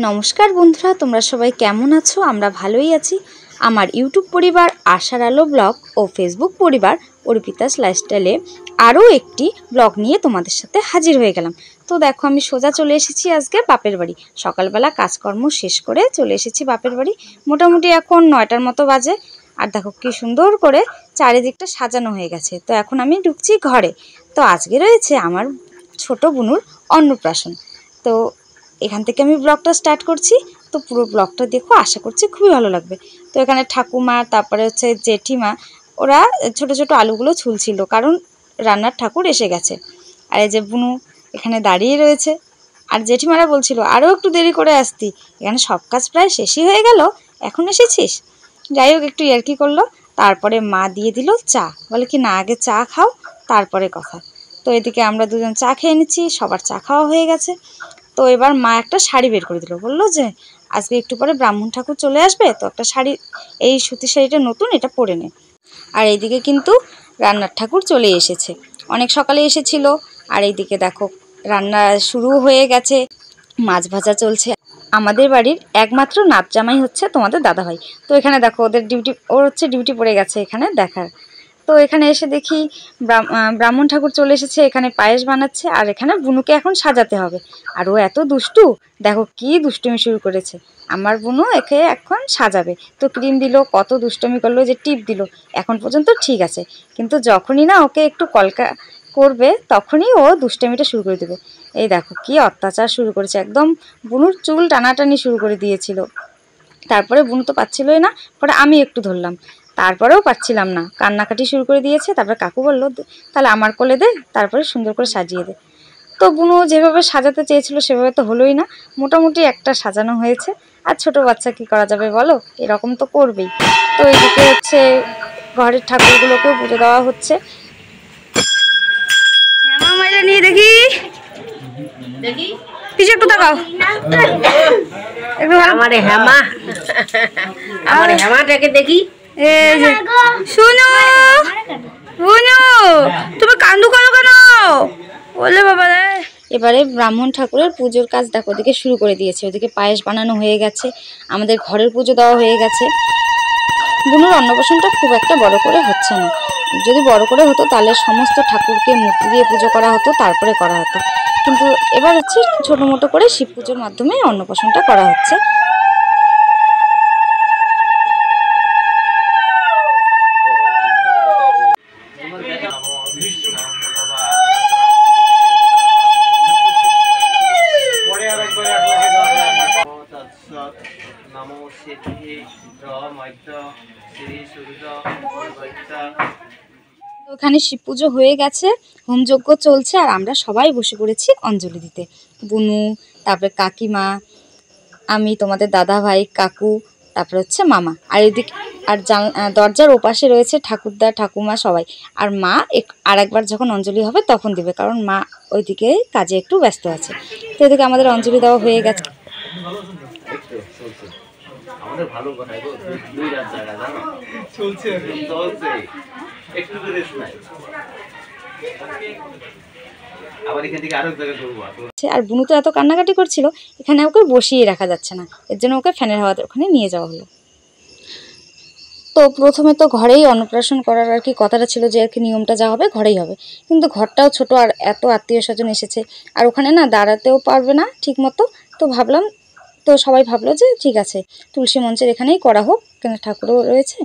নমস্কার বন্ধুরা, তোমরা সবাই কেমন আছো? আমরা ভালোই আছি। আমার ইউটিউব পরিবার আশার আলো ব্লগ ও ফেসবুক পরিবার অর্পিতাস লাইফস্টাইলে আরও একটি ব্লগ নিয়ে তোমাদের সাথে হাজির হয়ে গেলাম। তো দেখো, আমি সোজা চলে এসেছি আজকে বাপের বাড়ি। সকালবেলা কাজকর্ম শেষ করে চলে এসেছি বাপের বাড়ি। মোটামুটি এখন 9টার মতো বাজে। আর দেখো কি সুন্দর করে চারিদিকটা সাজানো হয়ে গেছে। তো এখন আমি ঢুকছি ঘরে। তো আজকে রয়েছে আমার ছোট বুনুর অন্নপ্রাশন। তো এখান থেকে আমি ব্লগটা স্টার্ট করছি। তো পুরো ব্লগটা দেখো, আশা করছি খুবই ভালো লাগবে। তো এখানে ঠাকুমা, তারপরে হচ্ছে জেঠিমা, ওরা ছোট ছোট আলুগুলো ছুলছিল, কারণ রান্নার ঠাকুর এসে গেছে। আর এই যে বুনু এখানে দাঁড়িয়ে রয়েছে। আর জেঠিমারা বলছিল আরও একটু দেরি করে আসতি, এখানে সব কাজ প্রায় শেষই হয়ে গেল, এখন এসেছিস। যাই হোক, একটু ইয়ার্কি করলো। তারপরে মা দিয়ে দিল চা, বলে কি না আগে চা খাও তারপরে কথা। তো এদিকে আমরা দুজন চা খেয়ে নিচ্ছি, সবার চা খাওয়া হয়ে গেছে। তো এবার মা একটা শাড়ি বের করে দিল, বললো যে আজকে একটু পরে ব্রাহ্মণ ঠাকুর চলে আসবে, তো একটা শাড়ি, এই সুতির শাড়িটা নতুন, এটা পরে নে। আর এইদিকে কিন্তু রান্নার ঠাকুর চলে এসেছে, অনেক সকালে এসেছিল। আর এইদিকে দেখো রান্না শুরু হয়ে গেছে, মাছ ভাজা চলছে। আমাদের বাড়ির একমাত্র নাত জামাই হচ্ছে তোমাদের দাদাভাই। তো এখানে দেখো ওদের ডিউটি, ওর হচ্ছে ডিউটি পড়ে গেছে এখানে দেখার। তো এখানে এসে দেখি ব্রাহ্মণ ঠাকুর চলে এসেছে, এখানে পায়েস বানাচ্ছে। আর এখানে বুনুকে এখন সাজাতে হবে। আর ও এত দুষ্টু, দেখো কি দুষ্টুমি শুরু করেছে। আমার বুনু একে এখন সাজাবে। তো ক্রিম দিল, কত দুষ্টুমি করলো, যে টিপ দিল। এখন পর্যন্ত ঠিক আছে, কিন্তু যখনই না ওকে একটু কলকা করবে তখনই ও দুষ্টুমিটা শুরু করে দেবে। এই দেখো কি অত্যাচার শুরু করেছে, একদম বুনুর চুল টানাটানি শুরু করে দিয়েছিল। তারপরে বুনু তো পাচ্ছিলই না, পরে আমি একটু ধরলাম, তারপরেও পাচ্ছিলাম না, কান্নাকাটি শুরু করে দিয়েছে। তারপরে কাকু বললো তাহলে আমার কোলে দে, তারপরে সুন্দর করে সাজিয়ে দে। তো বুনু যেভাবে সাজাতে চেয়েছিল সেভাবে তো হলোই না, মোটামুটি একটা সাজানো হয়েছে। আর ছোট বাচ্চা কি করা যাবে বলো, এরকম তো করবেই। তো এদিকে হচ্ছে ঘরের ঠাকুরগুলোকেও পুজো দেওয়া হচ্ছে। নিয়ে দেখি দেখি পিছু একটু তাকাও, একটু আমার হেমা, আমার হেমাটাকে দেখি। এই যে শুনো বুনু, তুমি কান্দু করো কেন? বলে বাবা রে। এবারে ব্রাহ্মণ ঠাকুরের পুজোর কাজ দেখো ওদিকে শুরু করে দিয়েছে। ওদিকে পায়েস বানানো হয়ে গেছে, আমাদের ঘরের পুজো দেওয়া হয়ে গেছে। বুনুর অন্নপ্রাশনটা খুব একটা বড় করে হচ্ছে না। যদি বড় করে হতো তাহলে সমস্ত ঠাকুরকে মূর্তি দিয়ে পুজো করা হতো, তারপরে করা হতো। কিন্তু এবার হচ্ছে ছোটো মোটো করে শিব পুজোর মাধ্যমে অন্নপ্রাশনটা করা হচ্ছে। ওখানে শিব পুজো হয়ে গেছে, হোমযজ্ঞ চলছে, আর আমরা সবাই বসে পড়েছি অঞ্জলি দিতে। বুনু, তারপরে কাকিমা, আমি, তোমাদের দাদা ভাই, কাকু, তারপরে হচ্ছে মামা। আর এদিকে আর দরজার ওপাশে রয়েছে ঠাকুরদা, ঠাকুমা সবাই। আর মা আর একবার যখন অঞ্জলি হবে তখন দিবে, কারণ মা ওইদিকে কাজে একটু ব্যস্ত আছে। তো এদিকে আমাদের অঞ্জলি দেওয়া হয়ে গেছে। আমাদের ভালো কথা গো, দুই রাত জায়গা জানো চলছে একটু তো রেস্ট নাই, আবার এখান থেকে আরো জায়গা করব। আর বুনু তো এত কান্নাকাটি করছিল, এখানে ওকে বসিয়ে রাখা যাচ্ছে না, এর জন্য ওকে ফ্যানের হাওয়াতে ওখানে নিয়ে যাওয়া হলো। তো প্রথমে তো ঘরেই অন্নপ্রাশন করার আর কি কথাটা ছিল, যে আর কি নিয়মটা যা হবে ঘরেই হবে। কিন্তু ঘরটাও ছোট, আর এত আত্মীয় স্বজন এসেছে, আর ওখানে না দাঁড়াতেও পারবে না ঠিক মতো। তো ভাবলাম, তো সবাই ভাবলো যে ঠিক আছে তুলসী মঞ্চের এখানেই করা হোক, এখানে ঠাকুরও রয়েছে।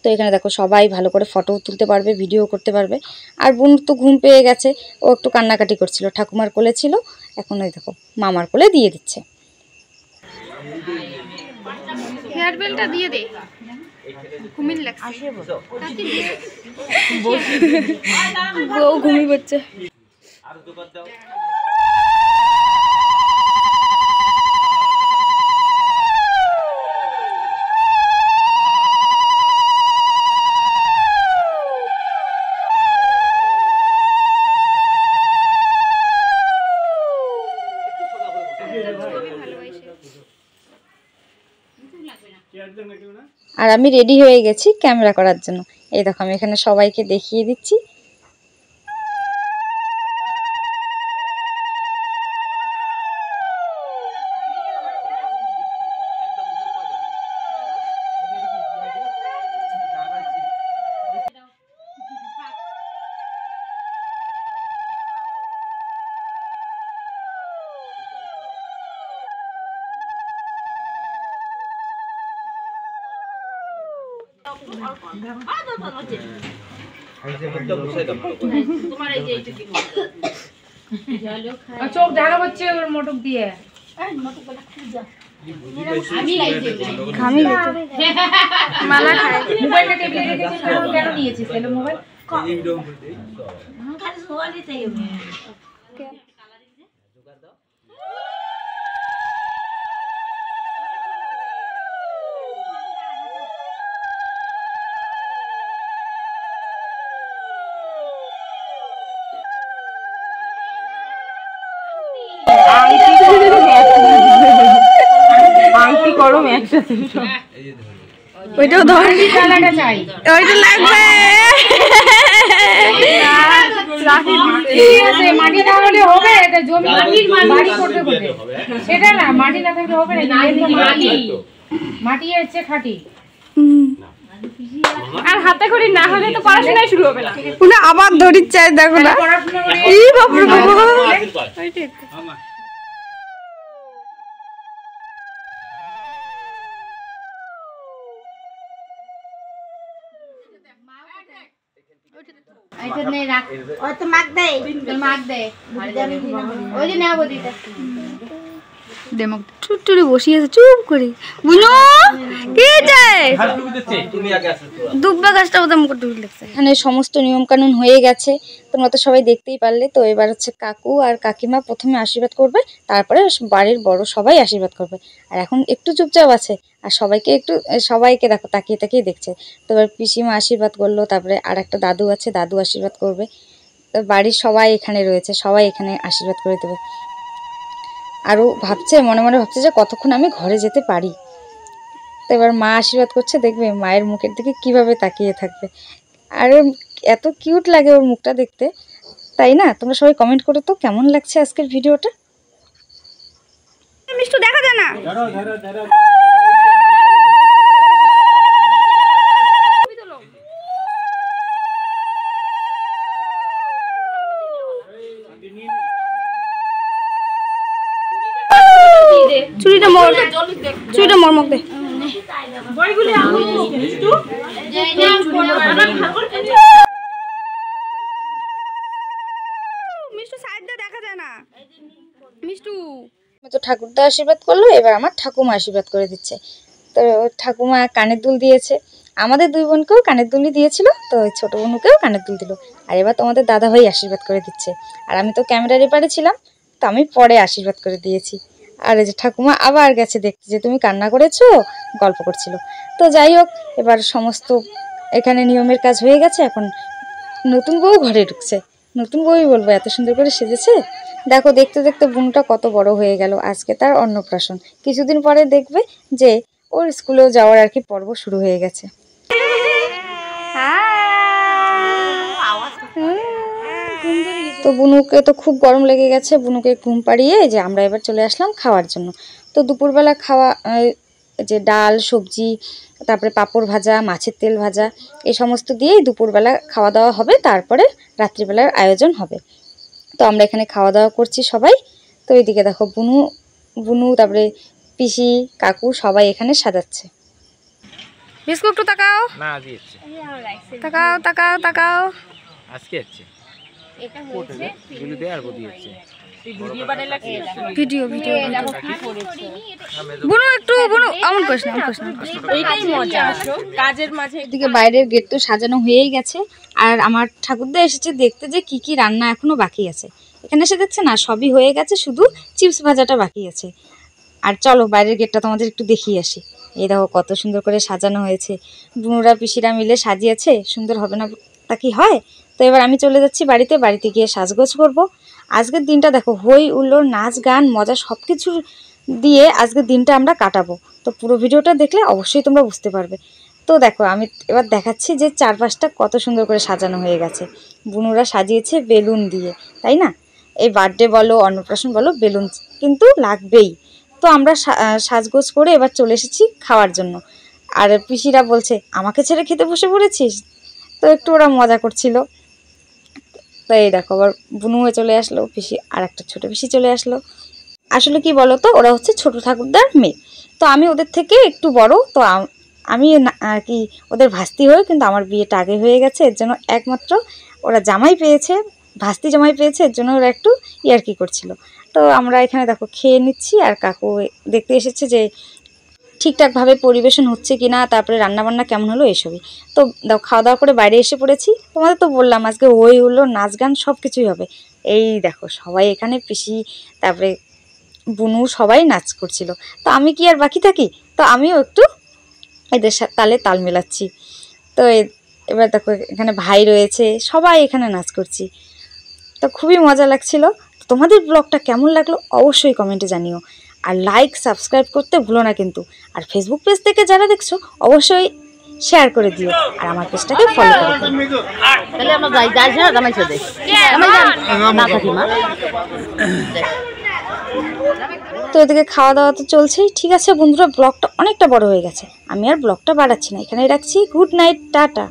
তো এখানে দেখো সবাই ভালো করে ফটো তুলতে পারবে, ভিডিও করতে পারবে। আর বোন তো ঘুম পেয়ে গেছে, ও একটু কান্নাকাটি করছিল, ঠাকুমার কোলে ছিল, এখন ওই দেখো মামার কোলে দিয়ে দিচ্ছে। হেয়ার বেলটা দিয়ে দে, ঘুমিয়ে লাগছে, বউ ঘুমিয়ে পড়ছে। আর আমি রেডি হয়ে গেছি ক্যামেরা করার জন্য। এই দেখো আমি এখানে সবাইকে দেখিয়ে দিচ্ছি। চোখ দেখা হচ্ছে ওর মোটক দিয়ে মালা খায় মোবাইলটা টেবিলে রেখেছিস কেন নিয়েছিস তাহলে মোবাইল আংটি করো একসাথে ওইটাও ধর টাকাটা চাই ওইটা লাগবে মাটি না হলে হবে এটা জমি বাড়ি করতে হবে সেটা না মাটি না থাকলে হবে না মাটি হচ্ছে খাঁটি আর হাতে করে না হলে তো পড়াশোনাই শুরু হবে না উনি আবার ধরির চাই দেখো না এই বাপরে বাবা এটা নে রাখ ওই তো মাগ দে তোর মাগ দে ওই যে নাও বদিটা দেমক চুট্টুরি বসিয়েছে চুপ করে বুনো কি যায় তুমি আগে আসো দুব্বা গাছটা ওদের মুখ ঢুকে লাগছে এখানে সমস্ত নিয়ম কানুন হয়ে গেছে তোমরা তো সবাই দেখতেই পারলে তো এবার হচ্ছে কাকু আর কাকিমা প্রথমে আশীর্বাদ করবে তারপরে বাড়ির বড় সবাই আশীর্বাদ করবে আর এখন একটু চুপচাপ আছে আর সবাইকে দেখো তাকিয়ে তাকিয়ে দেখছে তো এবার পিসিমা আশীর্বাদ করলো তারপরে আর একটা দাদু আছে দাদু আশীর্বাদ করবে তো বাড়ির সবাই এখানে রয়েছে সবাই এখানে আশীর্বাদ করে দেবে আরও ভাবছে মনে মনে ভাবছে যে কতক্ষণ আমি ঘরে যেতে পারি তো এবার মা আশীর্বাদ করছে দেখবে মায়ের মুখের দিকে কিভাবে তাকিয়ে থাকবে আর এত কিউট লাগে ওর মুখটা দেখতে তাই না তোমরা সবাই কমেন্ট করো তো কেমন লাগছে আজকের ভিডিওটা মিষ্টু দেখা যায় না চুরিটা মোর মুখ দে মিষ্টু সাইড দিয়ে দেখা যায় না মিষ্টু তো ঠাকুরদা আশীর্বাদ করলো এবার আমার ঠাকুমা আশীর্বাদ করে দিচ্ছে তো ঠাকুমা কানের দুল দিয়েছে আমাদের দুই বোনকেও কানের দুলই দিয়েছিল তো ওই ছোটো বোনকেও কানের দুল দিল আর এবার তোমাদের দাদাভাই আশীর্বাদ করে দিচ্ছে আর আমি তো ক্যামেরার এপারে ছিলাম তো আমি পরে আশীর্বাদ করে দিয়েছি আর এই যে ঠাকুমা আবার গেছে দেখতে যে তুমি কান্না করেছো গল্প করছিল তো যাই হোক এবার সমস্ত এখানে নিয়মের কাজ হয়ে গেছে এখন নতুন বউ ঘরে ঢুকছে নতুন বউই বলবো এত সুন্দর করে সেজেছে দেখো দেখতে দেখতে বোনটা কত বড় হয়ে গেল আজকে তার অন্নপ্রাশন কিছুদিন পরে দেখবে যে ওর স্কুলেও যাওয়ার আর কি পর্ব শুরু হয়ে গেছে তো বুনুকে তো খুব গরম লেগে গেছে বুনুকে ঘুম পাড়িয়ে যে আমরা এবার চলে আসলাম খাওয়ার জন্য তো দুপুরবেলা খাওয়া যে ডাল সবজি তারপরে পাঁপড় ভাজা মাছের তেল ভাজা এই সমস্ত দিয়েই দুপুরবেলা খাওয়া দাওয়া হবে তারপরে রাত্রিবেলার আয়োজন হবে তো আমরা এখানে খাওয়া দাওয়া করছি সবাই তো এইদিকে দেখো বুনু তারপরে পিসি কাকু সবাই এখানে সাজাচ্ছে বিস্কুট একটু তাকাও না আজকে হচ্ছে তাকাও তাকাও তাকাও আজকে হচ্ছে এটা হচ্ছে গুলিতে আর বদি হচ্ছে ভিডিও বুনু একটু বুনু এমন করিস না এইটাই মজা কাজের মাঝে এদিকে বাইরের গেট তো সাজানো হয়েই গেছে আর আমার ঠাকুরদা এসেছে দেখতে যে কি কি রান্না এখনো বাকি আছে এখানে এসে দেখছে না সবই হয়ে গেছে শুধু চিপস ভাজাটা বাকি আছে আর চলো বাইরের গেটটা তোমাদের একটু দেখিয়ে আসি এই দেখো কত সুন্দর করে সাজানো হয়েছে বুনুরা পিসিরা মিলে সাজিয়েছে সুন্দর হবে না তা কি হয় তো এবার আমি চলে যাচ্ছি বাড়িতে গিয়ে সাজগোজ করব আজকের দিনটা দেখো হই উল্লোর নাচ গান মজা সব কিছু দিয়ে আজকের দিনটা আমরা কাটাবো তো পুরো ভিডিওটা দেখলে অবশ্যই তোমরা বুঝতে পারবে তো দেখো আমি এবার দেখাচ্ছি যে চারপাশটা কত সুন্দর করে সাজানো হয়ে গেছে বুনুরা সাজিয়েছে বেলুন দিয়ে তাই না এই বার্থডে বলো অন্নপ্রাশন বলো বেলুন কিন্তু লাগবেই তো আমরা সাজগোজ করে এবার চলে এসেছি খাওয়ার জন্য আর পিসিরা বলছে আমাকে ছেড়ে খেতে বসে পড়েছিস তো একটু ওরা মজা করছিল তো এই দেখো আবার বুনু হয়ে চলে আসলো পিসি আর একটা ছোটো পিসি চলে আসলো আসলে কি বলো তো ওরা হচ্ছে ছোট ঠাকুরদার মেয়ে তো আমি ওদের থেকে একটু বড় তো আমি আর কি ওদের ভাস্তি হয়ে, কিন্তু আমার বিয়েটা আগে হয়ে গেছে, এর জন্য একমাত্র ওরা জামাই পেয়েছে, ভাস্তি জামাই পেয়েছে, এর জন্য ওরা একটু ইয়ার্কি করছিল। তো আমরা এখানে দেখো খেয়ে নিচ্ছি, আর কাকু দেখতে এসেছে যে ঠিকঠাকভাবে পরিবেশন হচ্ছে কি না, তারপরে রান্নাবান্না কেমন হলো এসবই। তো খাওয়া দাওয়া করে বাইরে এসে পড়েছি। তোমাদের তো বললাম আজকে হই হলো, নাচ গান সব কিছুই হবে। এই দেখো সবাই এখানে, পিসি তারপরে বুনু সবাই নাচ করছিল। তো আমি কি আর বাকি থাকি, তো আমিও একটু এদের সাথে তালে তাল মেলাচ্ছি। তো এবার দেখো এখানে ভাই রয়েছে, সবাই এখানে নাচ করছি। তো খুবই মজা লাগছিল। তোমাদের ব্লগটা কেমন লাগলো অবশ্যই কমেন্টে জানিও, আর লাইক সাবস্ক্রাইব করতে ভুলো না কিন্তু। আর ফেসবুক পেজ থেকে যারা দেখছো অবশ্যই শেয়ার করে দিও, আর আমার পেজটাকে ফলো করে দিও। তাহলে আমরা যাই যাই না জামাই সাথে না থাকি মা। তো এদিকে খাওয়া দাওয়া তো চলছেই। ঠিক আছে বন্ধুরা, ব্লগটা অনেকটা বড় হয়ে গেছে, আমি আর ব্লগটা বাড়াচ্ছি না, এখানেই রাখছি। Good night, tata.